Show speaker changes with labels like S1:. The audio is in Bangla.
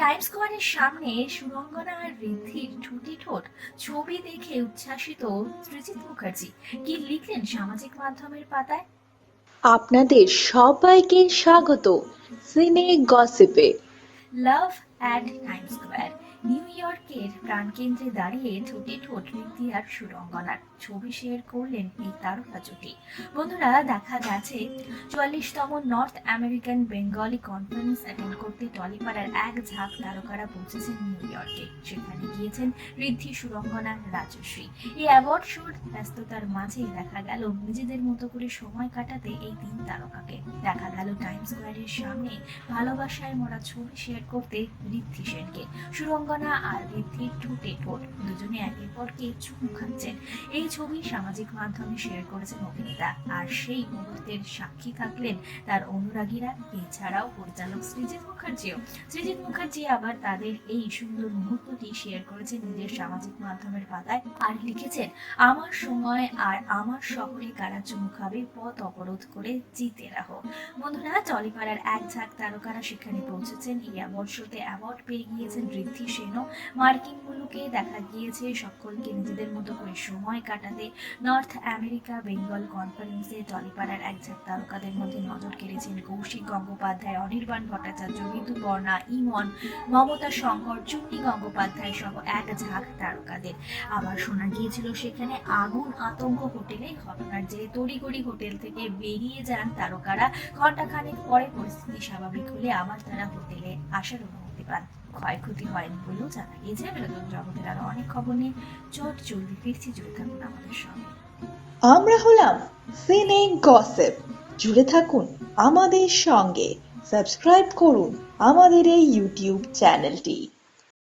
S1: টাইমস স্কোয়ারের সামনে সুরঙ্গনা আর ঋদ্ধির ঠোঁটে ঠোঁট ছবি দেখে উচ্ছ্বাসিত সৃজিত মুখার্জি কি লিখলেন সামাজিক মাধ্যমের পাতায়।
S2: আপনাদের সবাইকে স্বাগত সিনে গসিপে।
S1: লাভ অ্যাট টাইমস স্কোয়ার। নিউ ইয়র্কের প্রাণকেন্দ্রে দাঁড়িয়ে ঠোঁটে ঠোঁট ঋদ্ধি আর সুরঙ্গনার ছবি শেয়ার করলেন এই তারকা জুটি। বন্ধুরা, দেখা গেছে 44তম North American Bengali conference attend করতে টলিপাড়ার এক ঝাঁক তারকারা পৌঁছেছেন নিউ ইয়র্কে। সেখানে গিয়েছেন ঋদ্ধি, সুরঙ্গনা, রাজশ্রী। এই অ্যাওয়ার্ড শোর ব্যস্ততার মাঝেই দেখা গেল নিজেদের মতো করে সময় কাটাতে এই তিন তারকাকে। দেখা গেল টাইমস স্কোয়ারের সামনে ভালোবাসায় মোড়া ছবি শেয়ার করতে ঋদ্ধি সেনকে। সুরঙ্গনা আর ঋদ্ধির ঠোঁটে ঠোঁট, দুজনে একের পর কে চুমু খাচ্ছেন। এই ছবি সামাজিক মাধ্যমে শেয়ার করেছেন অভিনেতা, আর সেই মুহূর্তের সাক্ষী থাকলেন তার অনুরাগীরা, এছাড়াও পরিচালক সৃজিত মুখার্জিও। সৃজিত মুখার্জি আবার তাদের এই সুন্দর মুহূর্তটি শেয়ার করেছেন নিজের সামাজিক মাধ্যমের পাতায় আর লিখেছেন, আমার সময় আর আমার শহরে কারা চুমু খাবে, পথ অবরোধ করে জিতে রাখো। বন্ধুরা, টলিপাড়ার এক ঝাঁক তারকারা সেখানে পৌঁছেছেন। এই অ্যাওয়ার্ড শোতে অ্যাওয়ার্ড পেয়ে গিয়েছেন ঋদ্ধি সেনও। মার্কিন মুলুকে দেখা গিয়েছে সকলকে নিজেদের মতো করে সময় কাটাতে। নর্থ আমেরিকা বেঙ্গল কনফারেন্সে টলিপাড়ার এক ঝাঁক তারকাদের মধ্যে নজর কেড়েছেন কৌশিক গঙ্গোপাধ্যায়, অনির্বাণ ভট্টাচার্য, ঋতুপর্ণা, ইমন, মমতা শঙ্কর, চুন্নি গঙ্গোপাধ্যায় সহ এক ঝাঁক তারকাদের। আবার শোনা গিয়েছিল সেখানে আগুন আতঙ্ক হোটেলে। ঘটনার জেরে তড়িঘড়ি হোটেল থেকে বেরিয়ে যান তারকারা। ঘণ্টাখানেক পরে পরিস্থিতি স্বাভাবিক হলে আবার তারা হোটেলে আসার অনুমতি পান। ক্ষয়ক্ষতি হয়নি বলেও জানা গিয়েছে। বিনোদন জগতের আরো অনেক খবর নিয়ে জলদি ফিরছি, জুড়ে থাকুন আমাদের সঙ্গে।
S2: আমরা হলাম সিনে গসিপ। জুড়ে থাকুন আমাদের সঙ্গে, সাবস্ক্রাইব করুন আমাদের এই ইউটিউব চ্যানেলটি।